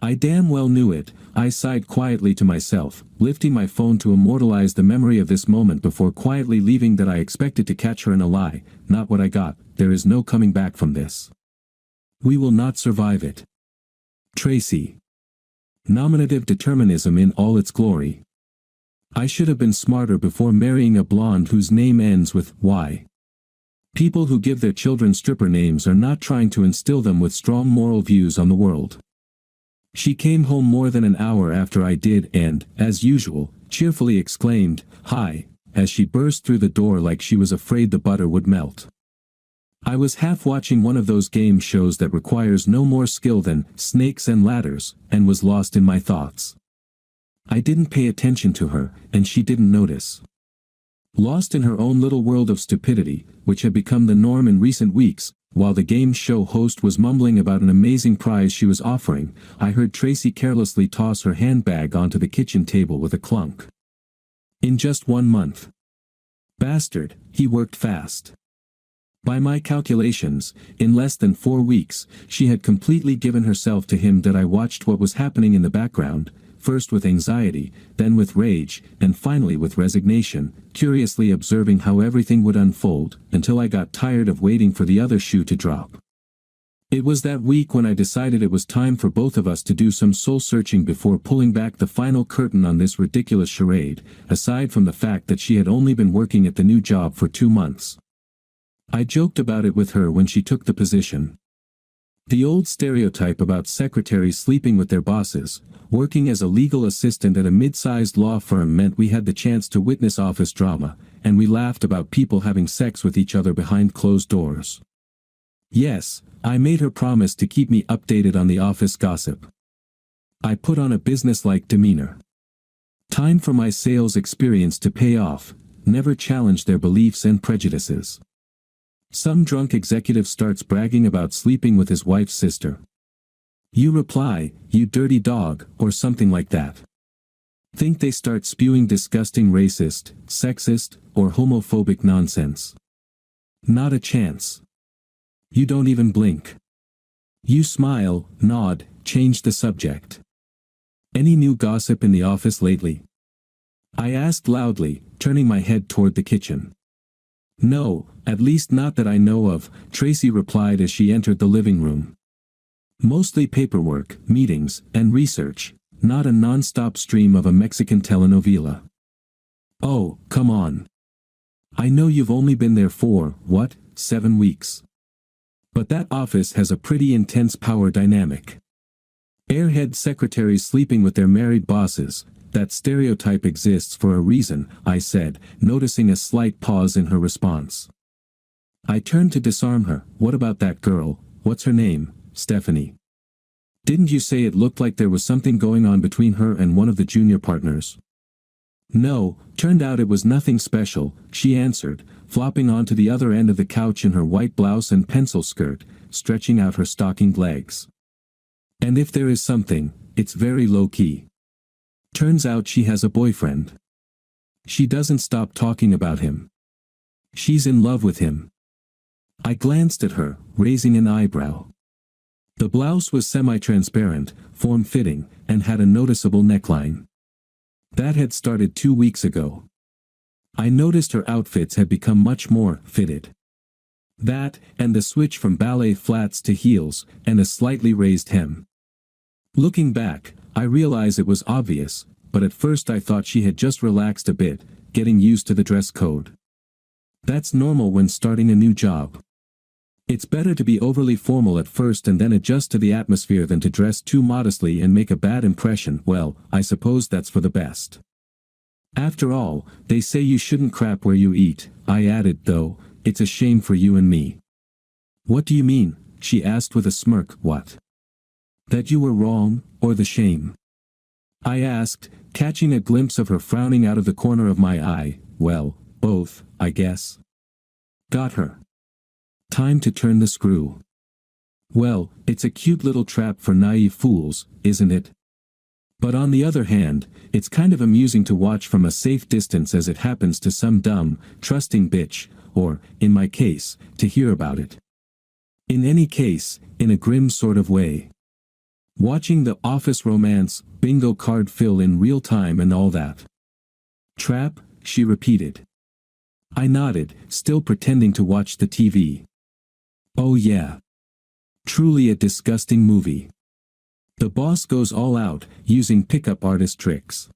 I damn well knew it. I sighed quietly to myself, lifting my phone to immortalize the memory of this moment before quietly leaving that I expected to catch her in a lie. Not what I got. There is no coming back from this. We will not survive it. Tracy. Nominative determinism in all its glory. I should have been smarter before marrying a blonde whose name ends with Y. People who give their children stripper names are not trying to instill them with strong moral views on the world. She came home more than an hour after I did and, as usual, cheerfully exclaimed, "Hi," as she burst through the door like she was afraid the butter would melt. I was half watching one of those game shows that requires no more skill than snakes and ladders, and was lost in my thoughts. I didn't pay attention to her, and she didn't notice. Lost in her own little world of stupidity, which had become the norm in recent weeks, while the game show host was mumbling about an amazing prize she was offering, I heard Tracy carelessly toss her handbag onto the kitchen table with a clunk. In just 1 month. Bastard, he worked fast. By my calculations, in less than 4 weeks, she had completely given herself to him. That I watched what was happening in the background, first with anxiety, then with rage, and finally with resignation, curiously observing how everything would unfold, until I got tired of waiting for the other shoe to drop. It was that week when I decided it was time for both of us to do some soul-searching before pulling back the final curtain on this ridiculous charade, aside from the fact that she had only been working at the new job for 2 months. I joked about it with her when she took the position. The old stereotype about secretaries sleeping with their bosses, working as a legal assistant at a mid-sized law firm, meant we had the chance to witness office drama, and we laughed about people having sex with each other behind closed doors. Yes, I made her promise to keep me updated on the office gossip. I put on a businesslike demeanor. Time for my sales experience to pay off, never challenge their beliefs and prejudices. Some drunk executive starts bragging about sleeping with his wife's sister. You reply, "You dirty dog," or something like that. Think they start spewing disgusting racist, sexist, or homophobic nonsense. Not a chance. You don't even blink. You smile, nod, change the subject. Any new gossip in the office lately? I asked loudly, turning my head toward the kitchen. No, at least not that I know of, Tracy replied as she entered the living room. Mostly paperwork, meetings, and research, not a non-stop stream of a Mexican telenovela. Oh, come on. I know you've only been there for, 7 weeks. But that office has a pretty intense power dynamic. Airhead secretaries sleeping with their married bosses. That stereotype exists for a reason, I said, noticing a slight pause in her response. I turned to disarm her. What about that girl? What's her name? Stephanie. Didn't you say it looked like there was something going on between her and one of the junior partners? No, turned out it was nothing special, she answered, flopping onto the other end of the couch in her white blouse and pencil skirt, stretching out her stockinged legs. And if there is something, it's very low-key. Turns out she has a boyfriend. She doesn't stop talking about him. She's in love with him. I glanced at her, raising an eyebrow. The blouse was semi-transparent, form-fitting, and had a noticeable neckline. That had started 2 weeks ago. I noticed her outfits had become much more fitted. That, and the switch from ballet flats to heels, and a slightly raised hem. Looking back, I realize it was obvious, but at first I thought she had just relaxed a bit, getting used to the dress code. That's normal when starting a new job. It's better to be overly formal at first and then adjust to the atmosphere than to dress too modestly and make a bad impression. Well, I suppose that's for the best. After all, they say you shouldn't crap where you eat, I added, though, it's a shame for you and me. What do you mean? She asked with a smirk. What? That you were wrong, or the shame? I asked, catching a glimpse of her frowning out of the corner of my eye. Well, both, I guess. Got her. Time to turn the screw. Well, it's a cute little trap for naive fools, isn't it? But on the other hand, it's kind of amusing to watch from a safe distance as it happens to some dumb, trusting bitch, or, in my case, to hear about it. In any case, in a grim sort of way. Watching the office romance bingo card fill in real time and all that. Trap, she repeated. I nodded, still pretending to watch the TV. Oh yeah. Truly a disgusting movie. The boss goes all out, using pickup artist tricks.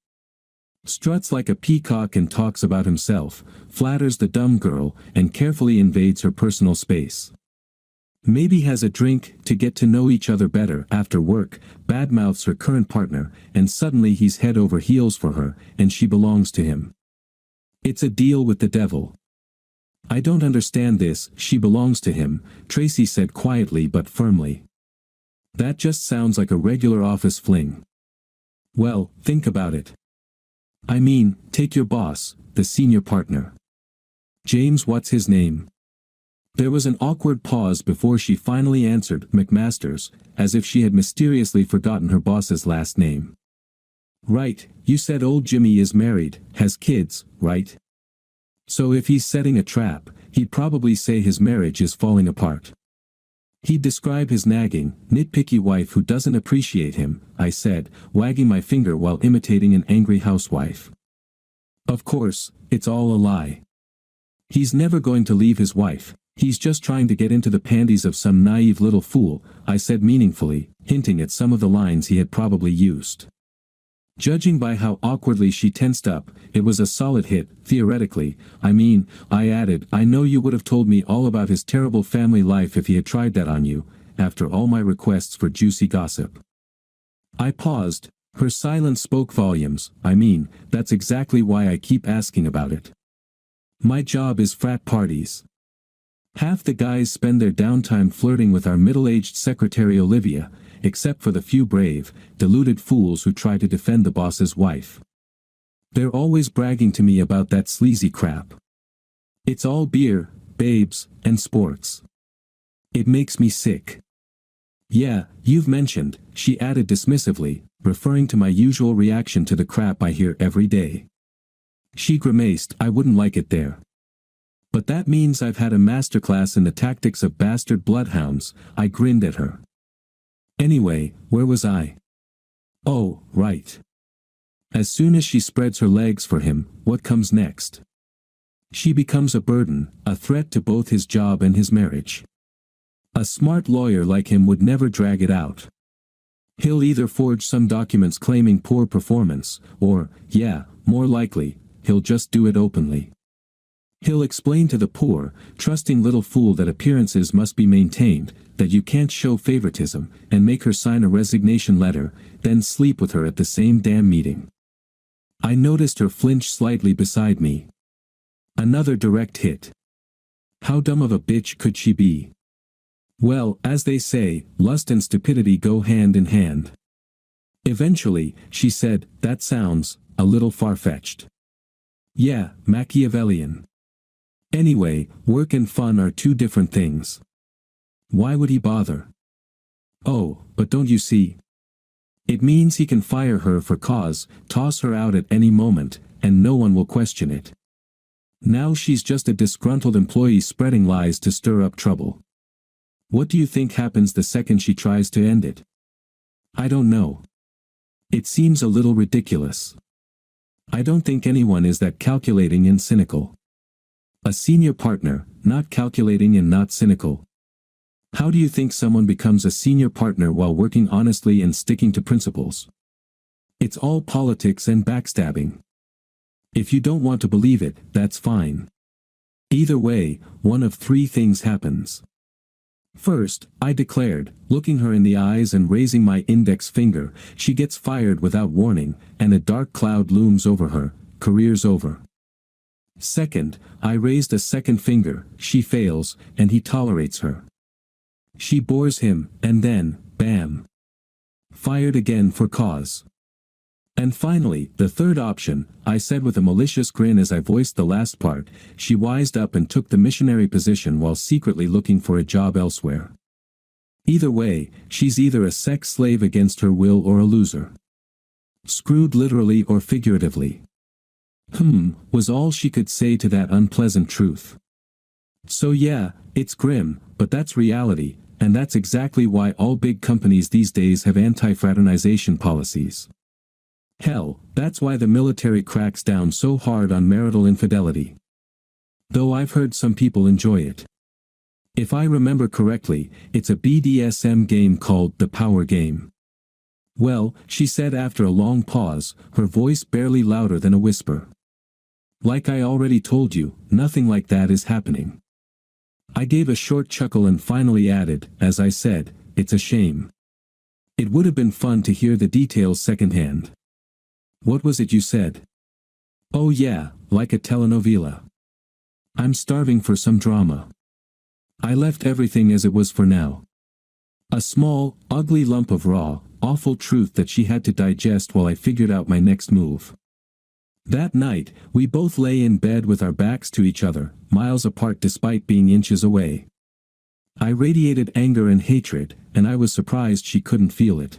Struts like a peacock and talks about himself, flatters the dumb girl, and carefully invades her personal space. Maybe has a drink to get to know each other better after work, badmouths her current partner, and suddenly he's head over heels for her, and she belongs to him. It's a deal with the devil. I don't understand this, she belongs to him, Tracy said quietly but firmly. That just sounds like a regular office fling. Well, think about it. I mean, take your boss, the senior partner. James, what's his name? There was an awkward pause before she finally answered, McMasters, as if she had mysteriously forgotten her boss's last name. Right, you said old Jimmy is married, has kids, right? So if he's setting a trap, he'd probably say his marriage is falling apart. He'd describe his nagging, nitpicky wife who doesn't appreciate him, I said, wagging my finger while imitating an angry housewife. Of course, it's all a lie. He's never going to leave his wife, he's just trying to get into the panties of some naive little fool, I said meaningfully, hinting at some of the lines he had probably used. Judging by how awkwardly she tensed up, it was a solid hit, theoretically. I added, I know you would have told me all about his terrible family life if he had tried that on you, after all my requests for juicy gossip. I paused. Her silence spoke volumes. That's exactly why I keep asking about it. My job is frat parties. Half the guys spend their downtime flirting with our middle-aged secretary Olivia, except for the few brave, deluded fools who try to defend the boss's wife. They're always bragging to me about that sleazy crap. It's all beer, babes, and sports. It makes me sick. Yeah, you've mentioned, she added dismissively, referring to my usual reaction to the crap I hear every day. She grimaced, I wouldn't like it there. But that means I've had a masterclass in the tactics of bastard bloodhounds, I grinned at her. Anyway, where was I? Oh, right. As soon as she spreads her legs for him, what comes next? She becomes a burden, a threat to both his job and his marriage. A smart lawyer like him would never drag it out. He'll either forge some documents claiming poor performance, or, more likely, he'll just do it openly. He'll explain to the poor, trusting little fool that appearances must be maintained, that you can't show favoritism, and make her sign a resignation letter, then sleep with her at the same damn meeting. I noticed her flinch slightly beside me. Another direct hit. How dumb of a bitch could she be? Well, as they say, lust and stupidity go hand in hand. Eventually, she said, that sounds a little far-fetched. Yeah, Machiavellian. Anyway, work and fun are two different things. Why would he bother? Oh, but don't you see? It means he can fire her for cause, toss her out at any moment, and no one will question it. Now she's just a disgruntled employee spreading lies to stir up trouble. What do you think happens the second she tries to end it? I don't know. It seems a little ridiculous. I don't think anyone is that calculating and cynical. A senior partner, not calculating and not cynical. How do you think someone becomes a senior partner while working honestly and sticking to principles? It's all politics and backstabbing. If you don't want to believe it, that's fine. Either way, one of three things happens. First, I declared, looking her in the eyes and raising my index finger, she gets fired without warning, and a dark cloud looms over her, career's over. Second, I raised a second finger, she fails, and he tolerates her. She bores him, and then, bam. Fired again for cause. And finally, the third option, I said with a malicious grin as I voiced the last part, she wised up and took the missionary position while secretly looking for a job elsewhere. Either way, she's either a sex slave against her will or a loser. Screwed literally or figuratively. Was all she could say to that unpleasant truth. So yeah, it's grim, but that's reality, and that's exactly why all big companies these days have anti-fraternization policies. Hell, that's why the military cracks down so hard on marital infidelity. Though I've heard some people enjoy it. If I remember correctly, it's a BDSM game called the Power Game. Well, she said after a long pause, her voice barely louder than a whisper. Like I already told you, nothing like that is happening. I gave a short chuckle and finally added, as I said, it's a shame. It would have been fun to hear the details secondhand. What was it you said? Oh yeah, like a telenovela. I'm starving for some drama. I left everything as it was for now. A small, ugly lump of raw, awful truth that she had to digest while I figured out my next move. That night, we both lay in bed with our backs to each other, miles apart despite being inches away. I radiated anger and hatred, and I was surprised she couldn't feel it.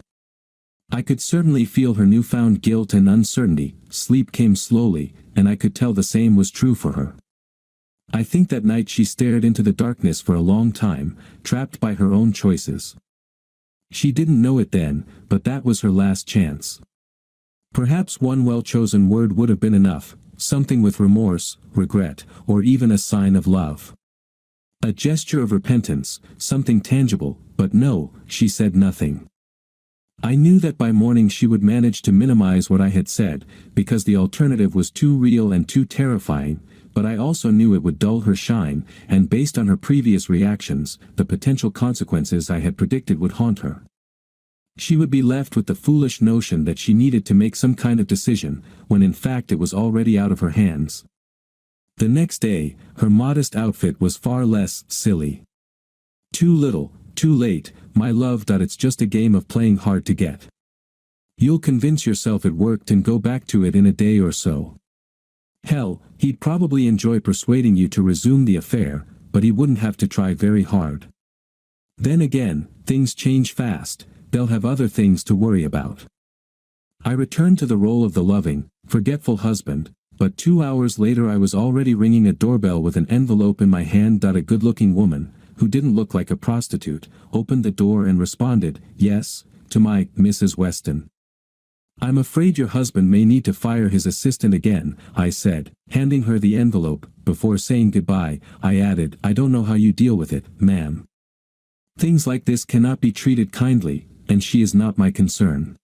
I could certainly feel her newfound guilt and uncertainty. Sleep came slowly, and I could tell the same was true for her. I think that night she stared into the darkness for a long time, trapped by her own choices. She didn't know it then, but that was her last chance. Perhaps one well-chosen word would have been enough, something with remorse, regret, or even a sign of love. A gesture of repentance, something tangible, but no, she said nothing. I knew that by morning she would manage to minimize what I had said, because the alternative was too real and too terrifying, but I also knew it would dull her shine, and based on her previous reactions, the potential consequences I had predicted would haunt her. She would be left with the foolish notion that she needed to make some kind of decision, when in fact it was already out of her hands. The next day, her modest outfit was far less silly. Too little, too late, my love. It's just a game of playing hard to get. You'll convince yourself it worked and go back to it in a day or so. Hell, he'd probably enjoy persuading you to resume the affair, but he wouldn't have to try very hard. Then again, things change fast. They'll have other things to worry about. I returned to the role of the loving, forgetful husband, but 2 hours later I was already ringing a doorbell with an envelope in my hand. A good-looking woman, who didn't look like a prostitute, opened the door and responded, "Yes, to my Mrs. Weston." "I'm afraid your husband may need to fire his assistant again," I said, handing her the envelope. Before saying goodbye, I added, "I don't know how you deal with it, ma'am. Things like this cannot be treated kindly, and she is not my concern."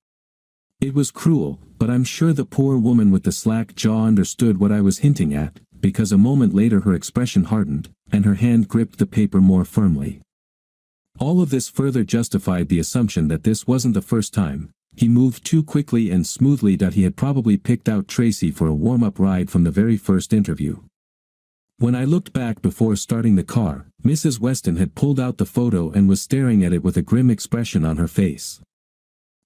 It was cruel, but I'm sure the poor woman with the slack jaw understood what I was hinting at, because a moment later her expression hardened, and her hand gripped the paper more firmly. All of this further justified the assumption that this wasn't the first time. He moved too quickly and smoothly that he had probably picked out Tracy for a warm-up ride from the very first interview. When I looked back before starting the car, Mrs. Weston had pulled out the photo and was staring at it with a grim expression on her face.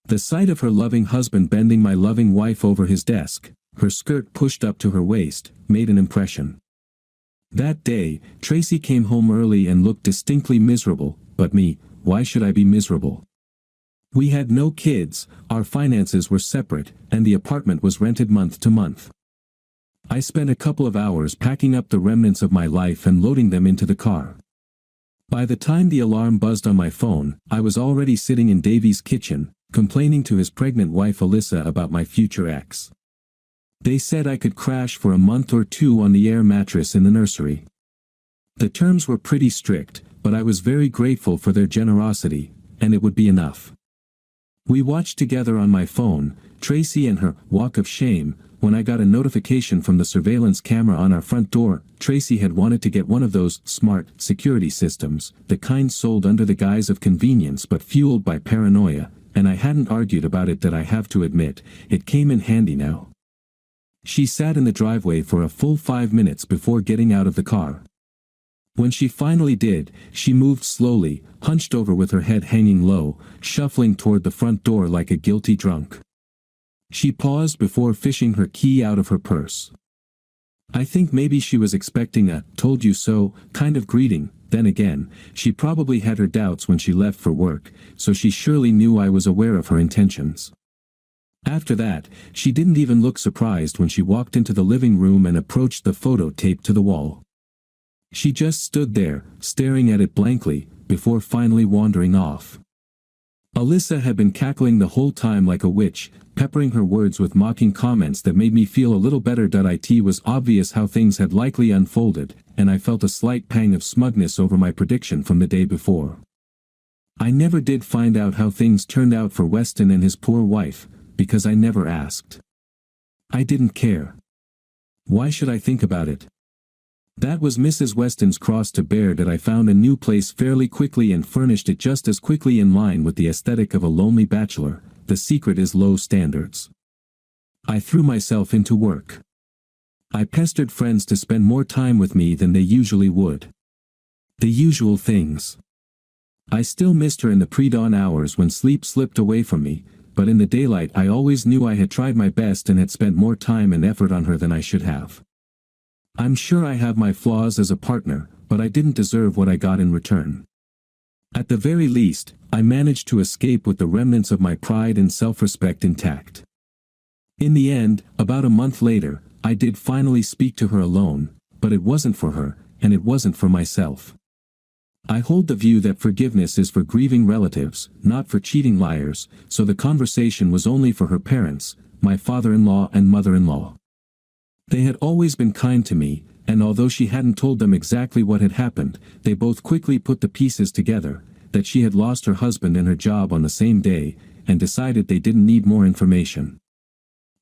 The sight of her loving husband bending my loving wife over his desk, her skirt pushed up to her waist, made an impression. That day, Tracy came home early and looked distinctly miserable, but me, why should I be miserable? We had no kids, our finances were separate, and the apartment was rented month to month. I spent a couple of hours packing up the remnants of my life and loading them into the car. By the time the alarm buzzed on my phone, I was already sitting in Davy's kitchen, complaining to his pregnant wife Alyssa about my future ex. They said I could crash for a month or two on the air mattress in the nursery. The terms were pretty strict, but I was very grateful for their generosity, and it would be enough. We watched together on my phone, Tracy and her walk of shame, when I got a notification from the surveillance camera on our front door. Tracy had wanted to get one of those smart security systems, the kind sold under the guise of convenience but fueled by paranoia, and I hadn't argued about it. That I have to admit, it came in handy now. She sat in the driveway for a full 5 minutes before getting out of the car. When she finally did, she moved slowly, hunched over with her head hanging low, shuffling toward the front door like a guilty drunk. She paused before fishing her key out of her purse. I think maybe she was expecting a "told you so" kind of greeting. Then again, she probably had her doubts when she left for work, so she surely knew I was aware of her intentions. After that, she didn't even look surprised when she walked into the living room and approached the photo taped to the wall. She just stood there, staring at it blankly, before finally wandering off. Alyssa had been cackling the whole time like a witch, peppering her words with mocking comments that made me feel a little better. It was obvious how things had likely unfolded, and I felt a slight pang of smugness over my prediction from the day before. I never did find out how things turned out for Weston and his poor wife, because I never asked. I didn't care. Why should I think about it? That was Mrs. Weston's cross to bear. That I found a new place fairly quickly and furnished it just as quickly, in line with the aesthetic of a lonely bachelor. The secret is low standards. I threw myself into work. I pestered friends to spend more time with me than they usually would. The usual things. I still missed her in the pre-dawn hours when sleep slipped away from me, but in the daylight I always knew I had tried my best and had spent more time and effort on her than I should have. I'm sure I have my flaws as a partner, but I didn't deserve what I got in return. At the very least, I managed to escape with the remnants of my pride and self-respect intact. In the end, about a month later, I did finally speak to her alone, but it wasn't for her, and it wasn't for myself. I hold the view that forgiveness is for grieving relatives, not for cheating liars, so the conversation was only for her parents, my father-in-law and mother-in-law. They had always been kind to me, and although she hadn't told them exactly what had happened, they both quickly put the pieces together, that she had lost her husband and her job on the same day, and decided they didn't need more information.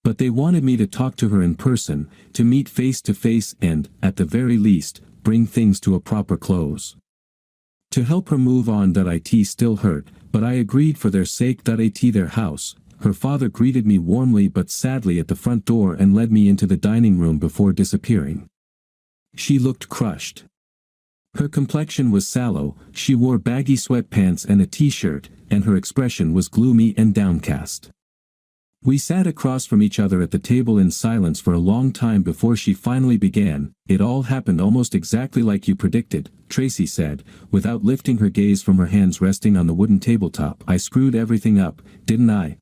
But they wanted me to talk to her in person, to meet face to face and, at the very least, bring things to a proper close. To help her move on. It still hurt, but I agreed for their sake. Their house. Her father greeted me warmly but sadly at the front door and led me into the dining room before disappearing. She looked crushed. Her complexion was sallow, she wore baggy sweatpants and a t-shirt, and her expression was gloomy and downcast. We sat across from each other at the table in silence for a long time before she finally began. "It all happened almost exactly like you predicted," Tracy said, without lifting her gaze from her hands resting on the wooden tabletop. "I screwed everything up, didn't I?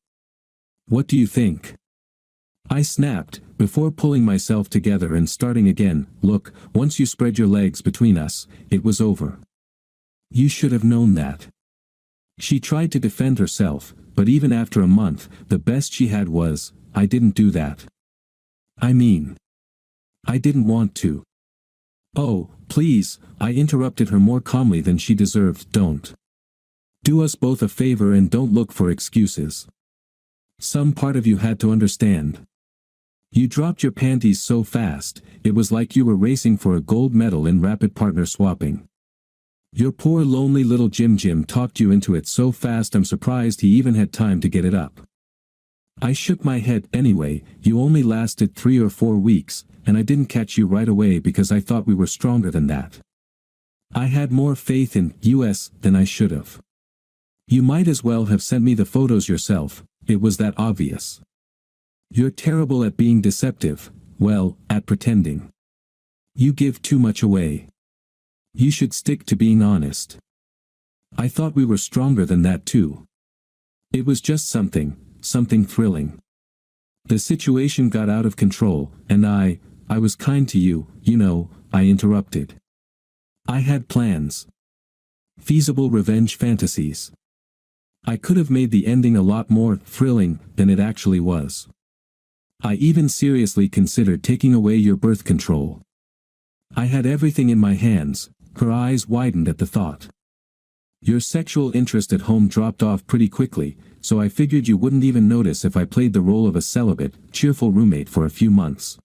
What do you think?" I snapped, before pulling myself together and starting again. "Look, once you spread your legs between us, it was over. You should have known that." She tried to defend herself, but even after a month, the best she had was, "I didn't do that. I mean, I didn't want to." "Oh, please," I interrupted her more calmly than she deserved. "Don't. Do us both a favor and don't look for excuses. Some part of you had to understand. You dropped your panties so fast, it was like you were racing for a gold medal in rapid partner swapping. Your poor lonely little Jim talked you into it so fast I'm surprised he even had time to get it up." I shook my head. "Anyway, you only lasted 3 or 4 weeks, and I didn't catch you right away because I thought we were stronger than that. I had more faith in us than I should have. You might as well have sent me the photos yourself, it was that obvious. You're terrible at being deceptive, well, at pretending. You give too much away. You should stick to being honest. I thought we were stronger than that too. It was just something thrilling. The situation got out of control, and I was kind to you, you know," I interrupted. "I had plans. Feasible revenge fantasies. I could have made the ending a lot more thrilling than it actually was. I even seriously considered taking away your birth control. I had everything in my hands." Her eyes widened at the thought. "Your sexual interest at home dropped off pretty quickly, so I figured you wouldn't even notice if I played the role of a celibate, cheerful roommate for a few months.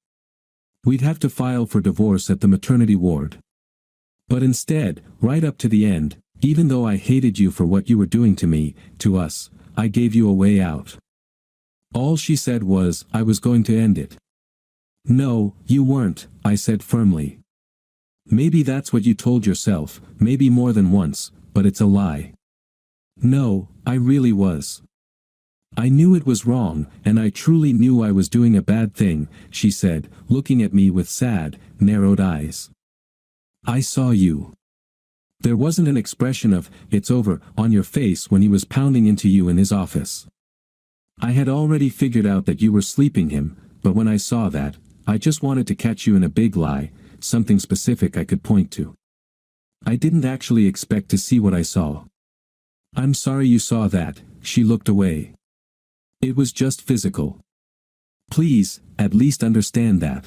We'd have to file for divorce at the maternity ward. But instead, right up to the end, even though I hated you for what you were doing to me, to us, I gave you a way out." All she said was, "I was going to end it." "No, you weren't," I said firmly. "Maybe that's what you told yourself, maybe more than once, but it's a lie." "No, I really was. I knew it was wrong, and I truly knew I was doing a bad thing," she said, looking at me with sad, narrowed eyes. "I saw you. There wasn't an expression of, 'It's over,' on your face when he was pounding into you in his office. I had already figured out that you were sleeping him, but when I saw that, I just wanted to catch you in a big lie, something specific I could point to. I didn't actually expect to see what I saw. I'm sorry you saw that, she looked away. It was just physical. Please, at least understand that.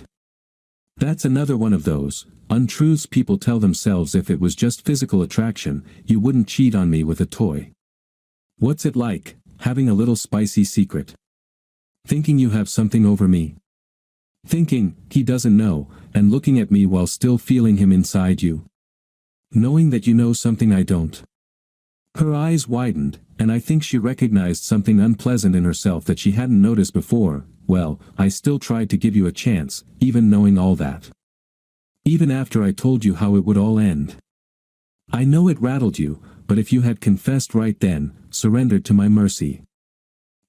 That's another one of those untruths people tell themselves. If it was just physical attraction, you wouldn't cheat on me with a toy. What's it like, having a little spicy secret? Thinking you have something over me? Thinking he doesn't know, and looking at me while still feeling him inside you? Knowing that you know something I don't? Her eyes widened, and I think she recognized something unpleasant in herself that she hadn't noticed before. Well, I still tried to give you a chance, even knowing all that. Even after I told you how it would all end. I know it rattled you, but if you had confessed right then, surrendered to my mercy,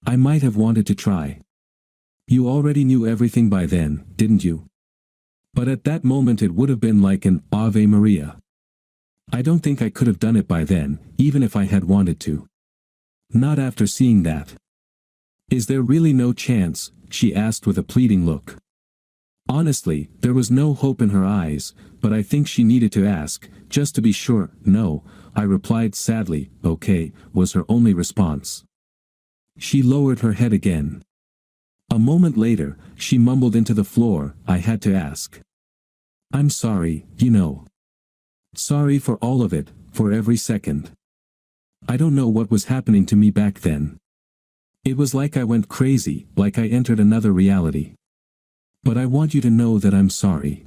I might have wanted to try. You already knew everything by then, didn't you? But at that moment it would have been like an Ave Maria. I don't think I could have done it by then, even if I had wanted to. Not after seeing that. Is there really no chance? She asked with a pleading look. Honestly, there was no hope in her eyes, but I think she needed to ask, just to be sure. No, I replied sadly. Okay, was her only response. She lowered her head again. A moment later, she mumbled into the floor, I had to ask. I'm sorry, you know. Sorry for all of it, for every second. I don't know what was happening to me back then. It was like I went crazy, like I entered another reality. But I want you to know that I'm sorry.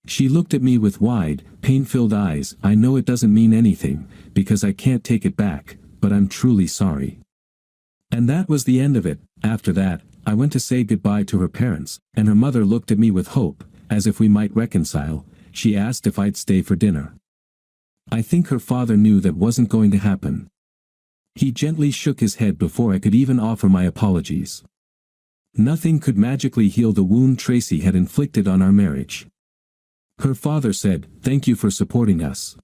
She looked at me with wide, pain-filled eyes. I know it doesn't mean anything, because I can't take it back, but I'm truly sorry. And that was the end of it. After that, I went to say goodbye to her parents, and her mother looked at me with hope, as if we might reconcile. She asked if I'd stay for dinner. I think her father knew that wasn't going to happen. He gently shook his head before I could even offer my apologies. Nothing could magically heal the wound Tracy had inflicted on our marriage. Her father said, "Thank you for supporting us.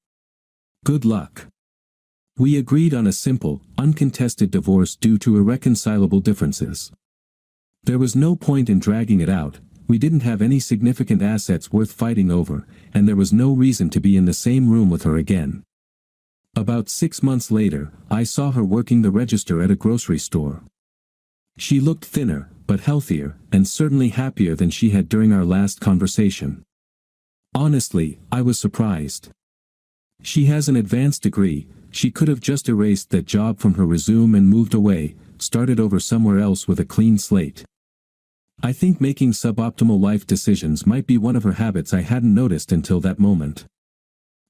Good luck." We agreed on a simple, uncontested divorce due to irreconcilable differences. There was no point in dragging it out. We didn't have any significant assets worth fighting over, and there was no reason to be in the same room with her again. About 6 months later, I saw her working the register at a grocery store. She looked thinner, but healthier, and certainly happier than she had during our last conversation. Honestly, I was surprised. She has an advanced degree. She could have just erased that job from her resume and moved away, started over somewhere else with a clean slate. I think making suboptimal life decisions might be one of her habits I hadn't noticed until that moment.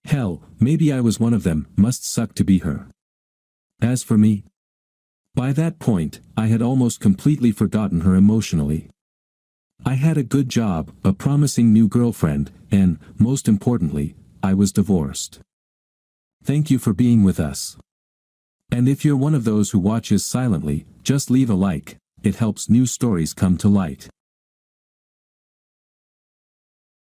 Hell, maybe I was one of them. Must suck to be her. As for me, by that point, I had almost completely forgotten her emotionally. I had a good job, a promising new girlfriend, and, most importantly, I was divorced. Thank you for being with us. And if you're one of those who watches silently, just leave a like. It helps new stories come to light.